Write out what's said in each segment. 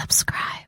subscribe.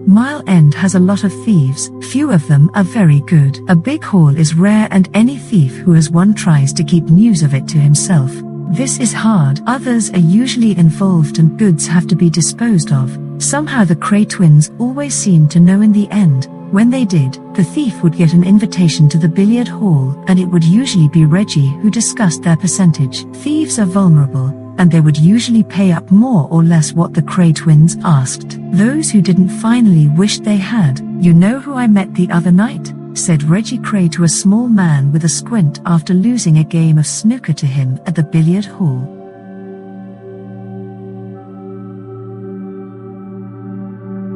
Mile End has a lot of thieves, few of them are very good. A big haul is rare and any thief who has one tries to keep news of it to himself. This is hard. Others are usually involved and goods have to be disposed of. Somehow the Kray twins always seemed to know in the end. When they did, the thief would get an invitation to the billiard hall, and it would usually be Reggie who discussed their percentage. Thieves are vulnerable, and they would usually pay up more or less what the Kray twins asked. Those who didn't finally wished they had. "You know who I met the other night?" said Reggie Kray to a small man with a squint after losing a game of snooker to him at the billiard hall.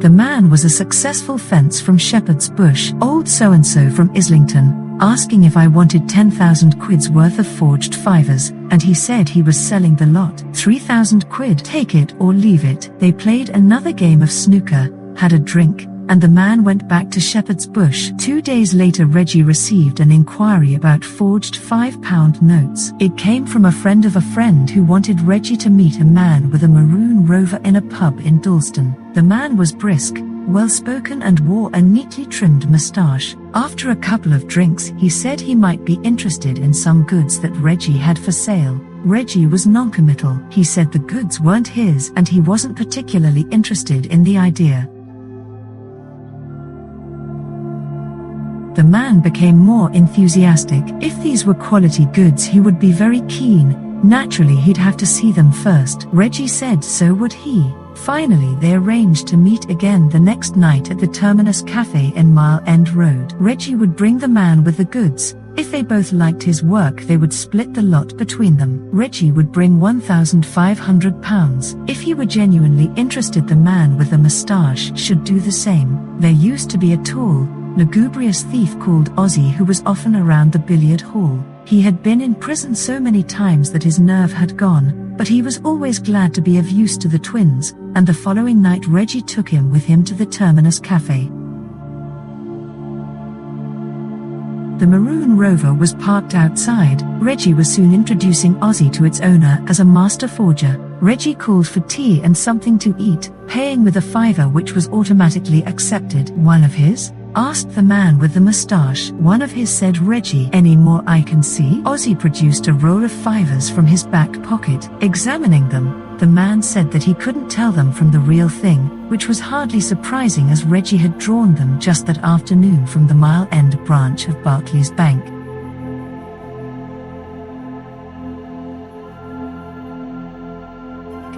The man was a successful fence from Shepherd's Bush, old so-and-so from Islington, asking if I wanted 10,000 quid's worth of forged fivers, and he said he was selling the lot. 3,000 quid, take it or leave it. They played another game of snooker, had a drink, and the man went back to Shepherd's Bush. 2 days later Reggie received an inquiry about forged £5 notes. It came from a friend of a friend who wanted Reggie to meet a man with a maroon Rover in a pub in Dalston. The man was brisk, well-spoken and wore a neatly trimmed moustache. After a couple of drinks he said he might be interested in some goods that Reggie had for sale. Reggie was non-committal. He said the goods weren't his and he wasn't particularly interested in the idea. The man became more enthusiastic. If these were quality goods he would be very keen. Naturally he'd have to see them first. Reggie said so would he. Finally they arranged to meet again the next night at the Terminus Cafe in Mile End Road. Reggie would bring the man with the goods. If they both liked his work they would split the lot between them. Reggie would bring £1,500. If he were genuinely interested the man with the moustache should do the same. There used to be a tall, lugubrious thief called Ozzy who was often around the billiard hall. He had been in prison so many times that his nerve had gone, but he was always glad to be of use to the twins, and the following night Reggie took him with him to the Terminus Cafe. The maroon Rover was parked outside. Reggie was soon introducing Ozzy to its owner as a master forger. Reggie called for tea and something to eat, paying with a fiver which was automatically accepted. "One of his?" asked the man with the moustache. "One of his," said Reggie. "Any more I can see?" Ozzy produced a roll of fivers from his back pocket. Examining them, the man said that he couldn't tell them from the real thing, which was hardly surprising as Reggie had drawn them just that afternoon from the Mile End branch of Barclays Bank.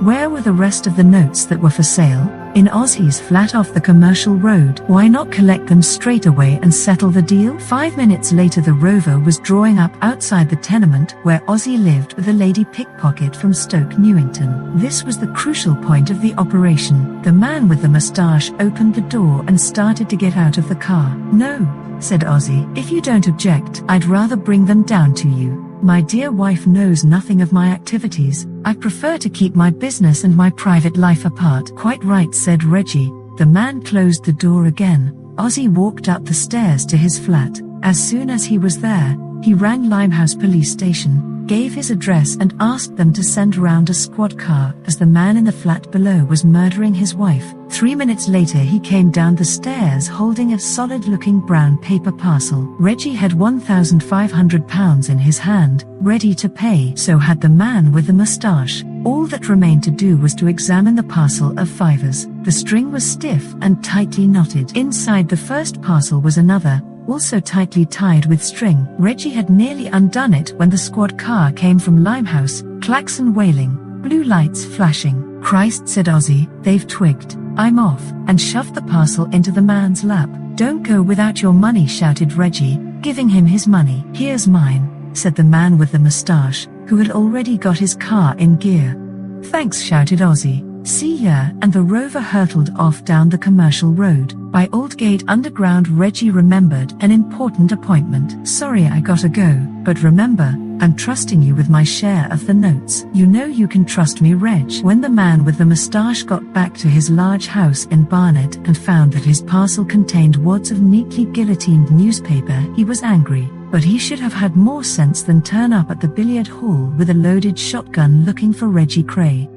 Where were the rest of the notes that were for sale? In Ozzy's flat off the commercial road. Why not collect them straight away and settle the deal? 5 minutes later the Rover was drawing up outside the tenement where Ozzy lived with a lady pickpocket from Stoke Newington. This was the crucial point of the operation. The man with the moustache opened the door and started to get out of the car. "No," said Ozzy, "if you don't object, I'd rather bring them down to you. My dear wife knows nothing of my activities. I prefer to keep my business and my private life apart." "Quite right," said Reggie. The man closed the door again. Ozzy walked up the stairs to his flat. As soon as he was there, he rang Limehouse police station, gave his address and asked them to send round a squad car as the man in the flat below was murdering his wife. 3 minutes later he came down the stairs holding a solid-looking brown paper parcel. Reggie had £1,500 in his hand, ready to pay. So had the man with the moustache. All that remained to do was to examine the parcel of fivers. The string was stiff and tightly knotted. Inside the first parcel was another, also tightly tied with string. Reggie had nearly undone it when the squad car came from Limehouse, klaxon wailing, blue lights flashing. "Christ," said Ozzy, "they've twigged. I'm off," and shoved the parcel into the man's lap. "Don't go without your money," shouted Reggie, giving him his money. "Here's mine," said the man with the moustache, who had already got his car in gear. "Thanks," shouted Ozzy. See ya, and the rover hurtled off down the commercial road. By Aldgate Underground, Reggie remembered an important appointment. Sorry, I gotta go, but remember, I'm trusting you with my share of the notes. You know you can trust me, Reg. When the man with the moustache got back to his large house in Barnet and found that his parcel contained wads of neatly guillotined newspaper, he was angry. But he should have had more sense than turn up at the billiard hall with a loaded shotgun looking for Reggie Kray.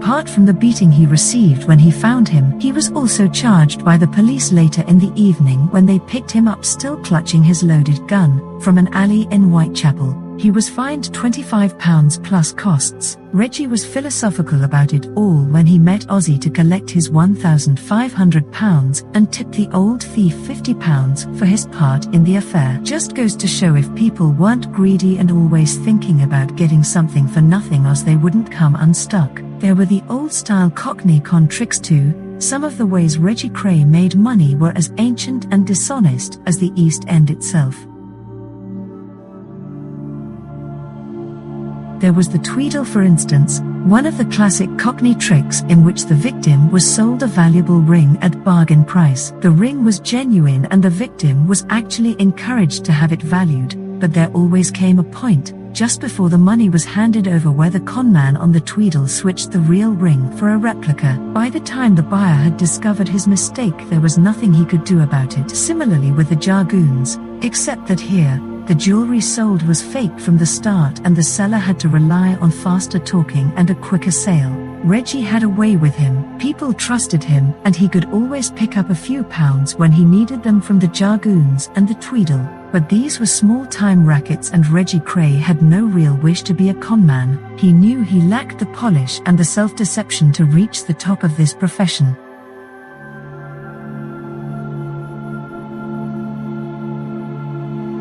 Apart from the beating he received when he found him, he was also charged by the police later in the evening when they picked him up still clutching his loaded gun, from an alley in Whitechapel. He was fined £25 plus costs. Reggie was philosophical about it all when he met Ozzy to collect his £1,500 and tipped the old thief £50 for his part in the affair. Just goes to show if people weren't greedy and always thinking about getting something for nothing, Oz, they wouldn't come unstuck. There were the old-style Cockney con tricks too. Some of the ways Reggie Kray made money were as ancient and dishonest as the East End itself. There was the Tweedle, for instance, one of the classic Cockney tricks in which the victim was sold a valuable ring at bargain price. The ring was genuine and the victim was actually encouraged to have it valued, but there always came a point, just before the money was handed over, where the conman on the Tweedle switched the real ring for a replica. By the time the buyer had discovered his mistake, there was nothing he could do about it. Similarly with the Jargoons, except that here, the jewelry sold was fake from the start and the seller had to rely on faster talking and a quicker sale. Reggie had a way with him. People trusted him and he could always pick up a few pounds when he needed them from the Jargoons and the Tweedle. But these were small-time rackets and Reggie Kray had no real wish to be a conman. He knew he lacked the polish and the self-deception to reach the top of this profession.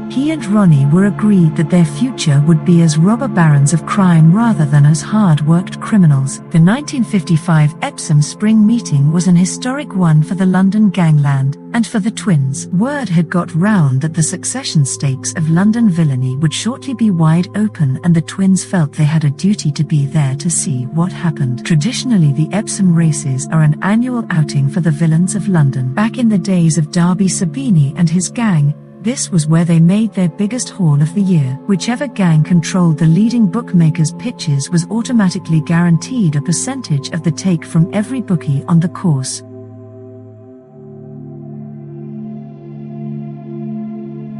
He and Ronnie were agreed that their future would be as robber barons of crime rather than as hard-worked criminals. The 1955 Epsom Spring meeting was an historic one for the London gangland, and for the twins. Word had got round that the succession stakes of London villainy would shortly be wide open, and the twins felt they had a duty to be there to see what happened. Traditionally, the Epsom races are an annual outing for the villains of London. Back in the days of Darby Sabini and his gang, this was where they made their biggest haul of the year. Whichever gang controlled the leading bookmakers' pitches was automatically guaranteed a percentage of the take from every bookie on the course.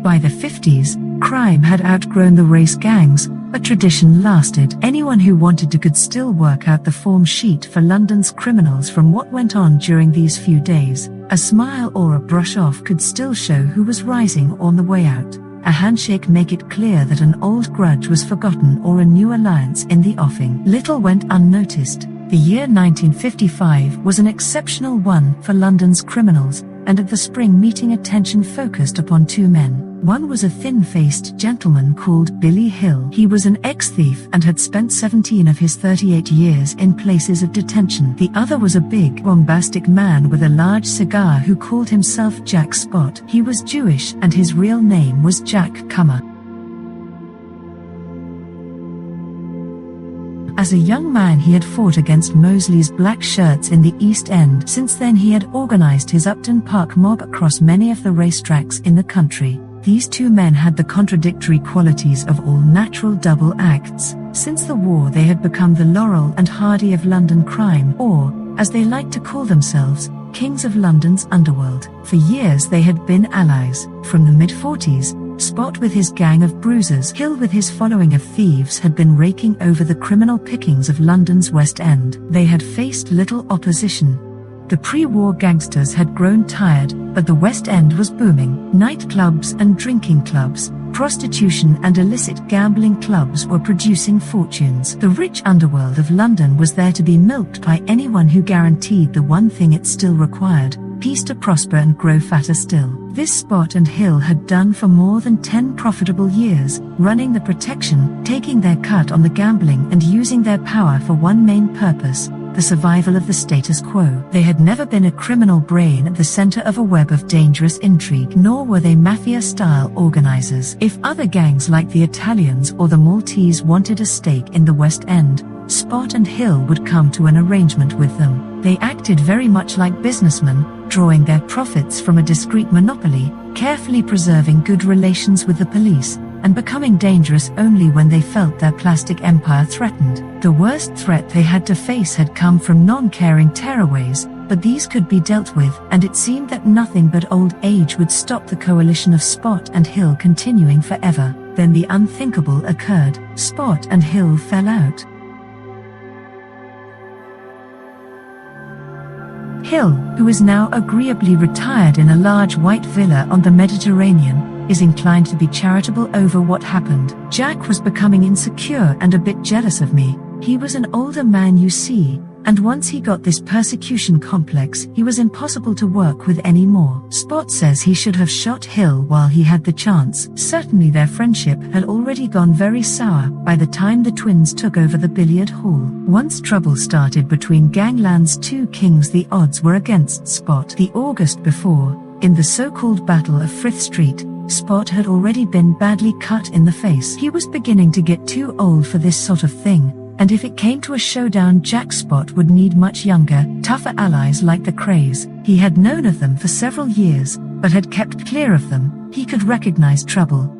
By the 50s, crime had outgrown the race gangs, but tradition lasted. Anyone who wanted to could still work out the form sheet for London's criminals from what went on during these few days. A smile or a brush off could still show who was rising on the way out. A handshake make it clear that an old grudge was forgotten or a new alliance in the offing. Little went unnoticed. The year 1955 was an exceptional one for London's criminals, and at the spring meeting attention focused upon two men. One was a thin-faced gentleman called Billy Hill. He was an ex-thief and had spent 17 of his 38 years in places of detention. The other was a big, bombastic man with a large cigar who called himself Jack Spot. He was Jewish and his real name was Jack Comer. As a young man he had fought against Mosley's black shirts in the East End. Since then he had organized his Upton Park mob across many of the racetracks in the country. These two men had the contradictory qualities of all natural double acts. Since the war they had become the Laurel and Hardy of London crime, or, as they liked to call themselves, kings of London's underworld. For years they had been allies. From the mid-40s, Spot with his gang of bruisers, Hill with his following of thieves had been raking over the criminal pickings of London's West End. They had faced little opposition. The pre-war gangsters had grown tired, but the West End was booming. Nightclubs and drinking clubs, prostitution and illicit gambling clubs were producing fortunes. The rich underworld of London was there to be milked by anyone who guaranteed the one thing it still required: peace to prosper and grow fatter still. This Spot and Hill had done for more than 10 profitable years, running the protection, taking their cut on the gambling and using their power for one main purpose: the survival of the status quo. They had never been a criminal brain at the center of a web of dangerous intrigue, nor were they mafia-style organizers. If other gangs like the Italians or the Maltese wanted a stake in the West End, Spot and Hill would come to an arrangement with them. They acted very much like businessmen, drawing their profits from a discreet monopoly, carefully preserving good relations with the police, and becoming dangerous only when they felt their plastic empire threatened. The worst threat they had to face had come from non-caring tearaways, but these could be dealt with, and it seemed that nothing but old age would stop the coalition of Spot and Hill continuing forever. Then the unthinkable occurred. Spot and Hill fell out. Hill, who is now agreeably retired in a large white villa on the Mediterranean, is inclined to be charitable over what happened. Jack was becoming insecure and a bit jealous of me. He was an older man, you see, and once he got this persecution complex, he was impossible to work with anymore. Spot says he should have shot Hill while he had the chance. Certainly their friendship had already gone very sour by the time the twins took over the billiard hall. Once trouble started between gangland's two kings, the odds were against Spot. The August before, in the so-called Battle of Frith Street, Spot had already been badly cut in the face. He was beginning to get too old for this sort of thing, and if it came to a showdown, Jack Spot would need much younger, tougher allies like the Krays. He had known of them for several years, but had kept clear of them. He could recognize trouble.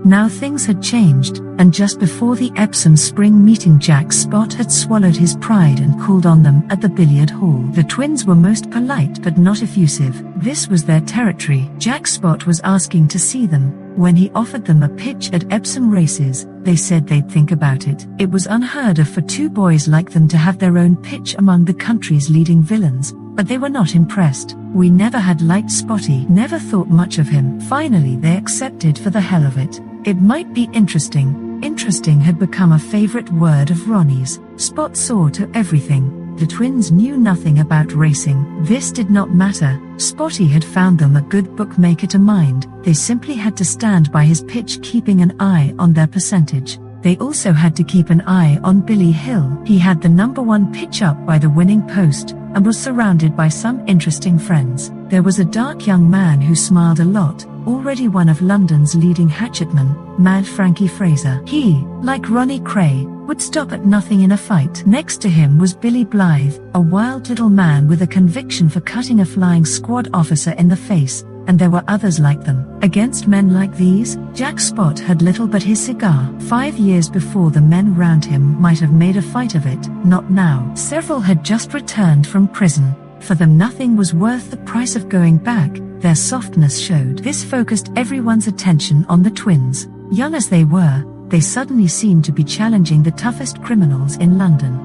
Now things had changed, and just before the Epsom spring meeting, Jack Spot had swallowed his pride and called on them at the billiard hall. The twins were most polite but not effusive. This was their territory. Jack Spot was asking to see them. When he offered them a pitch at Epsom races, they said they'd think about it. It was unheard of for two boys like them to have their own pitch among the country's leading villains, but they were not impressed. We never had liked Spotty, never thought much of him. Finally they accepted for the hell of it. It might be interesting. Interesting had become a favorite word of Ronnie's. Spot saw to everything. The twins knew nothing about racing. This did not matter. Spotty had found them a good bookmaker to mind. They simply had to stand by his pitch, keeping an eye on their percentage. They also had to keep an eye on Billy Hill. He had the #1 pitch up by the winning post, and was surrounded by some interesting friends. There was a dark young man who smiled a lot, already one of London's leading hatchetmen, Mad Frankie Fraser. He, like Ronnie Kray, would stop at nothing in a fight. Next to him was Billy Blythe, a wild little man with a conviction for cutting a flying squad officer in the face, and there were others like them. Against men like these, Jack Spot had little but his cigar. 5 years before, the men round him might have made a fight of it, not now. Several had just returned from prison. For them nothing was worth the price of going back. Their softness showed. This focused everyone's attention on the twins. Young as they were, they suddenly seemed to be challenging the toughest criminals in London.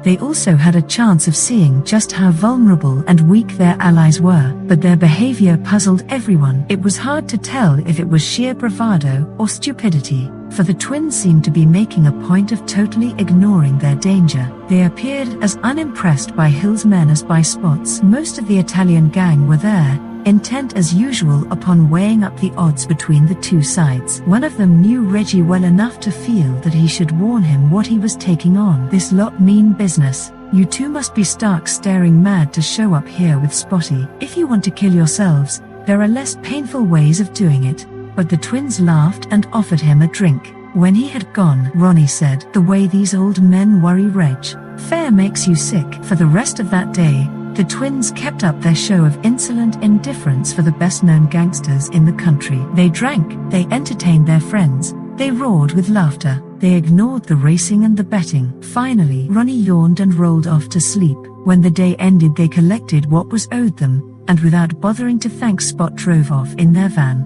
They also had a chance of seeing just how vulnerable and weak their allies were, but their behavior puzzled everyone. It was hard to tell if it was sheer bravado or stupidity, for the twins seemed to be making a point of totally ignoring their danger. They appeared as unimpressed by Hill's men as by Spot's. Most of the Italian gang were there, intent as usual upon weighing up the odds between the two sides. One of them knew Reggie well enough to feel that he should warn him what he was taking on. "This lot mean business. You two must be stark staring mad to show up here with Spotty. If you want to kill yourselves, there are less painful ways of doing it." But the twins laughed and offered him a drink. When he had gone, Ronnie said, "The way these old men worry, Reg. Fair makes you sick." For the rest of that day, the twins kept up their show of insolent indifference for the best-known gangsters in the country. They drank, they entertained their friends, they roared with laughter, they ignored the racing and the betting. Finally, Ronnie yawned and rolled off to sleep. When the day ended, they collected what was owed them, and without bothering to thank Spot, drove off in their van.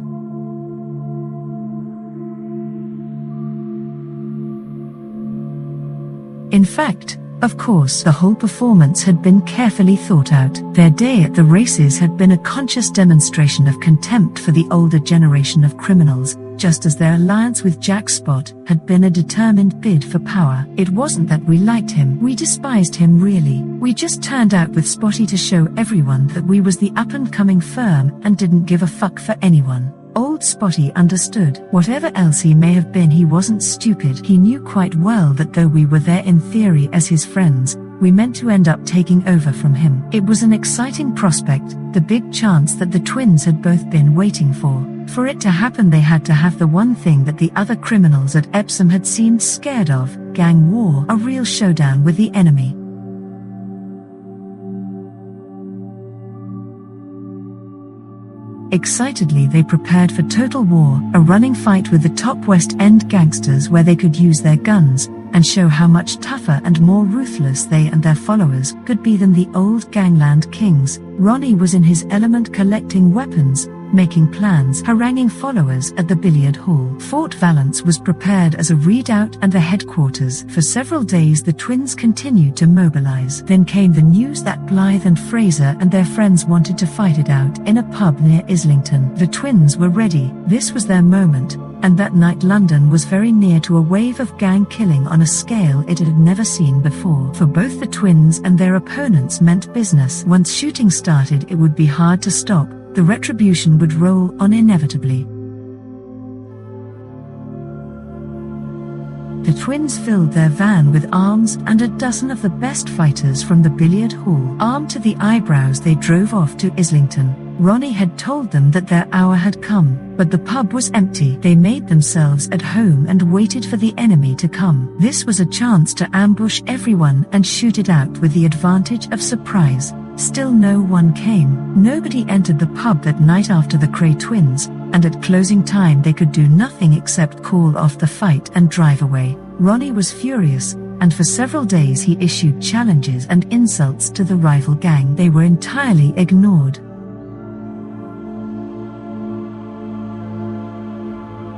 In fact, of course, the whole performance had been carefully thought out. Their day at the races had been a conscious demonstration of contempt for the older generation of criminals, just as their alliance with Jack Spot had been a determined bid for power. It wasn't that we liked him, we despised him really. We just turned out with Spotty to show everyone that we was the up-and-coming firm and didn't give a fuck for anyone. Old Spotty understood. Whatever else he may have been, he wasn't stupid. He knew quite well that though we were there in theory as his friends, we meant to end up taking over from him. It was an exciting prospect, the big chance that the twins had both been waiting for. For it to happen, they had to have the one thing that the other criminals at Epsom had seemed scared of: gang war, a real showdown with the enemy. Excitedly they prepared for total war, a running fight with the top West End gangsters where they could use their guns and show how much tougher and more ruthless they and their followers could be than the old gangland kings. Ronnie was in his element, collecting weapons, making plans, haranguing followers at the billiard hall. Fort Valence was prepared as a redoubt and the headquarters. For several days the twins continued to mobilize. Then came the news that Blythe and Fraser and their friends wanted to fight it out in a pub near Islington. The twins were ready. This was their moment. And that night London was very near to a wave of gang killing on a scale it had never seen before. For both the twins and their opponents meant business. Once shooting started, it would be hard to stop. The retribution would roll on inevitably. The twins filled their van with arms and a dozen of the best fighters from the billiard hall. Armed to the eyebrows, they drove off to Islington. Ronnie had told them that their hour had come, but the pub was empty. They made themselves at home and waited for the enemy to come. This was a chance to ambush everyone and shoot it out with the advantage of surprise. Still no one came. Nobody entered the pub that night after the Kray twins, and at closing time they could do nothing except call off the fight and drive away. Ronnie was furious, and for several days he issued challenges and insults to the rival gang. They were entirely ignored.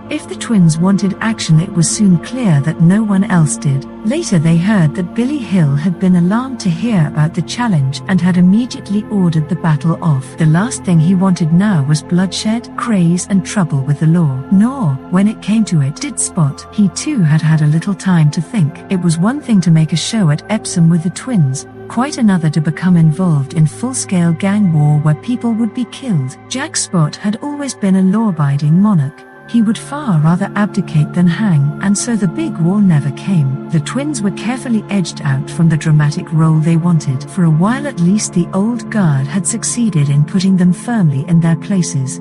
If the twins wanted action, it was soon clear that no one else did. Later they heard that Billy Hill had been alarmed to hear about the challenge and had immediately ordered the battle off. The last thing he wanted now was bloodshed, Krays, and trouble with the law. Nor, when it came to it, did Spot. He too had had a little time to think. It was one thing to make a show at Epsom with the twins, quite another to become involved in full-scale gang war where people would be killed. Jack Spot had always been a law-abiding monarch. He would far rather abdicate than hang, and so the big war never came. The twins were carefully edged out from the dramatic role they wanted. For a while at least, the old guard had succeeded in putting them firmly in their places.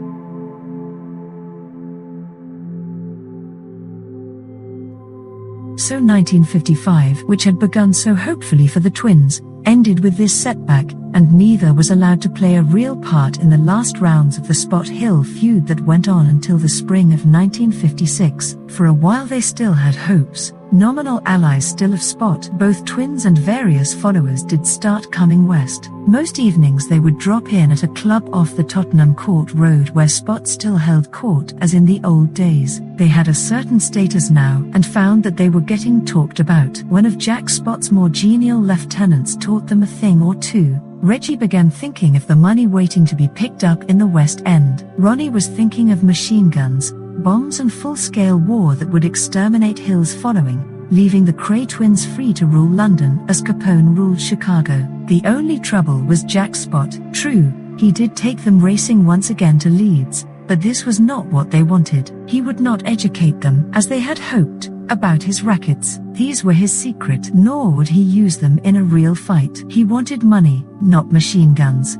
So 1955, which had begun so hopefully for the twins, ended with this setback, and neither was allowed to play a real part in the last rounds of the Spot Hill feud that went on until the spring of 1956. For a while they still had hopes. Nominal allies still of Spot, both twins and various followers did start coming west. Most evenings they would drop in at a club off the Tottenham Court Road where Spot still held court as in the old days. They had a certain status now and found that they were getting talked about. One of Jack Spot's more genial lieutenants taught them a thing or two. Reggie began thinking of the money waiting to be picked up in the West End. Ronnie was thinking of machine guns, bombs, and full-scale war that would exterminate Hill's following, leaving the Kray twins free to rule London as Capone ruled Chicago. The only trouble was Jack Spot. True, he did take them racing once again to Leeds, but this was not what they wanted. He would not educate them, as they had hoped, about his rackets. These were his secret, nor would he use them in a real fight. He wanted money, not machine guns.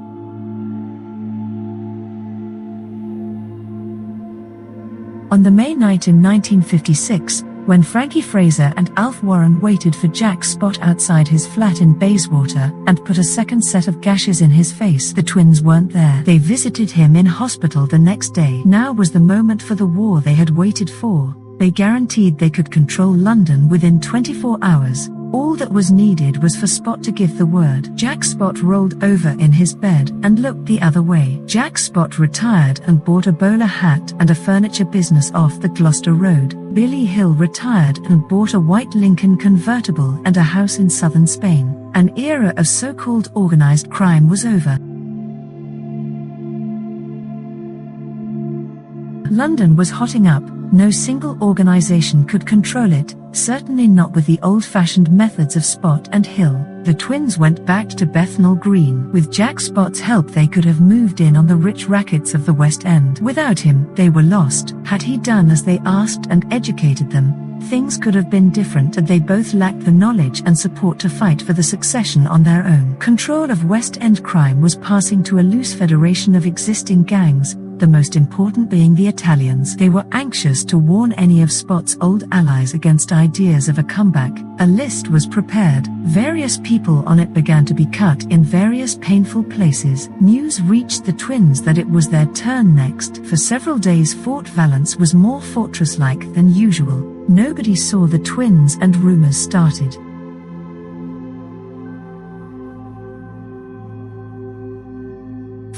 On the May night in 1956, when Frankie Fraser and Alf Warren waited for Jack Spot outside his flat in Bayswater and put a second set of gashes in his face, the twins weren't there. They visited him in hospital the next day. Now was the moment for the war they had waited for. They guaranteed they could control London within 24 hours. All that was needed was for Spot to give the word. Jack Spot rolled over in his bed and looked the other way. Jack Spot retired and bought a bowler hat and a furniture business off the Gloucester Road. Billy Hill retired and bought a white Lincoln convertible and a house in southern Spain. An era of so-called organized crime was over. London was hotting up, No single organization could control it, certainly not with the old-fashioned methods of Spot and Hill. The twins went back to Bethnal Green. With Jack Spot's help they could have moved in on the rich rackets of the West End. Without him, they were lost. Had he done as they asked and educated them, things could have been different, and they both lacked the knowledge and support to fight for the succession on their own. Control of West End crime was passing to a loose federation of existing gangs, the most important being the Italians. They were anxious to warn any of Spot's old allies against ideas of a comeback. A list was prepared. Various people on it began to be cut in various painful places. News reached the twins that it was their turn next. For several days Fort Valence was more fortress-like than usual. Nobody saw the twins and rumors started.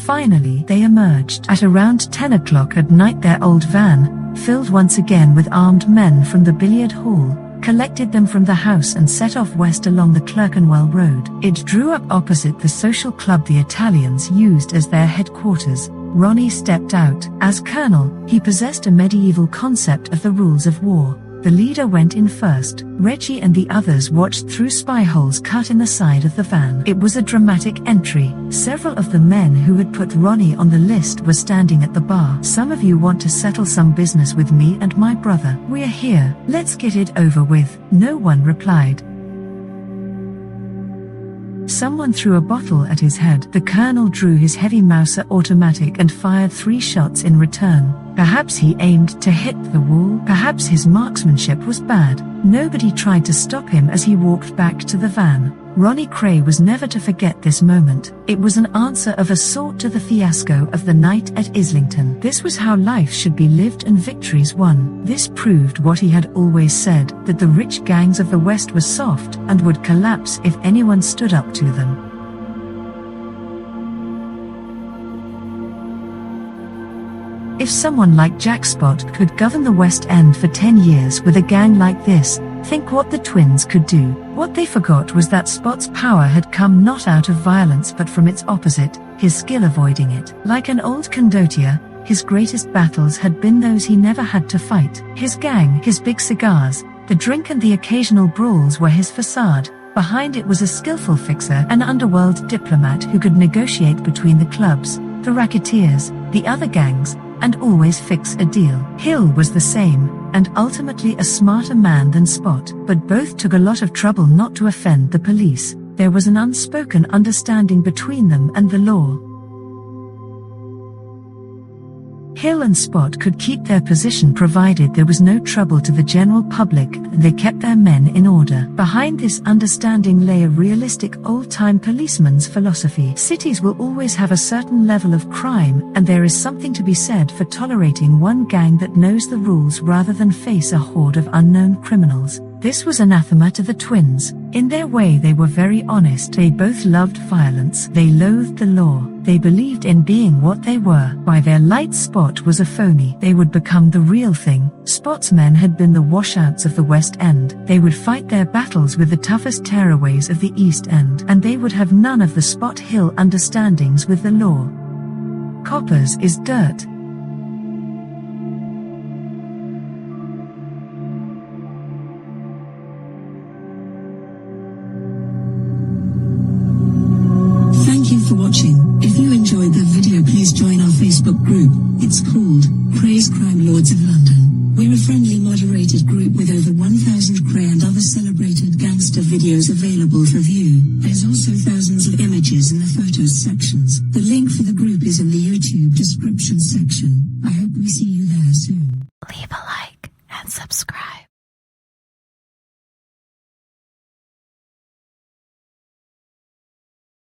Finally, they emerged. At around 10 o'clock at night their old van, filled once again with armed men from the billiard hall, collected them from the house and set off west along the Clerkenwell Road. It drew up opposite the social club the Italians used as their headquarters. Ronnie stepped out. As colonel, he possessed a medieval concept of the rules of war. The leader went in first. Reggie and the others watched through spy holes cut in the side of the van. It was a dramatic entry. Several of the men who had put Ronnie on the list were standing at the bar. "Some of you want to settle some business with me and my brother. We're here. Let's get it over with." No one replied. Someone threw a bottle at his head. The colonel drew his heavy Mauser automatic and fired 3 shots in return. Perhaps he aimed to hit the wall. Perhaps his marksmanship was bad. Nobody tried to stop him as he walked back to the van. Ronnie Kray was never to forget this moment. It was an answer of a sort to the fiasco of the night at Islington. This was how life should be lived and victories won. This proved what he had always said, that the rich gangs of the West were soft and would collapse if anyone stood up to them. If someone like Jack Spot could govern the West End for 10 years with a gang like this, think what the twins could do. What they forgot was that Spot's power had come not out of violence but from its opposite, his skill avoiding it. Like an old condottiere, his greatest battles had been those he never had to fight. His gang, his big cigars, the drink and the occasional brawls were his facade. Behind it was a skillful fixer, an underworld diplomat who could negotiate between the clubs, the racketeers, the other gangs, and always fix a deal. Hill was the same, and ultimately a smarter man than Spot, but both took a lot of trouble not to offend the police. There was an unspoken understanding between them and the law. Hill and Spot could keep their position provided there was no trouble to the general public, and they kept their men in order. Behind this understanding lay a realistic old-time policeman's philosophy. Cities will always have a certain level of crime, and there is something to be said for tolerating one gang that knows the rules rather than face a horde of unknown criminals. This was anathema to the twins. In their way they were very honest. They both loved violence. They loathed the law. They believed in being what they were. By their light, Spot was a phony. They would become the real thing. Spot's men had been the washouts of the West End. They would fight their battles with the toughest tearaways of the East End, and they would have none of the Spot Hill understandings with the law. Coppers is dirt. For watching. If you enjoyed the video, please join our Facebook group. It's called Krays Crime Lords of London. We're a friendly moderated group with over 1,000 Kray and other celebrated gangster videos available for view. There's also thousands of images in the photos sections. The link for the group is in the YouTube description section. I hope we see you there soon. Leave a like and subscribe.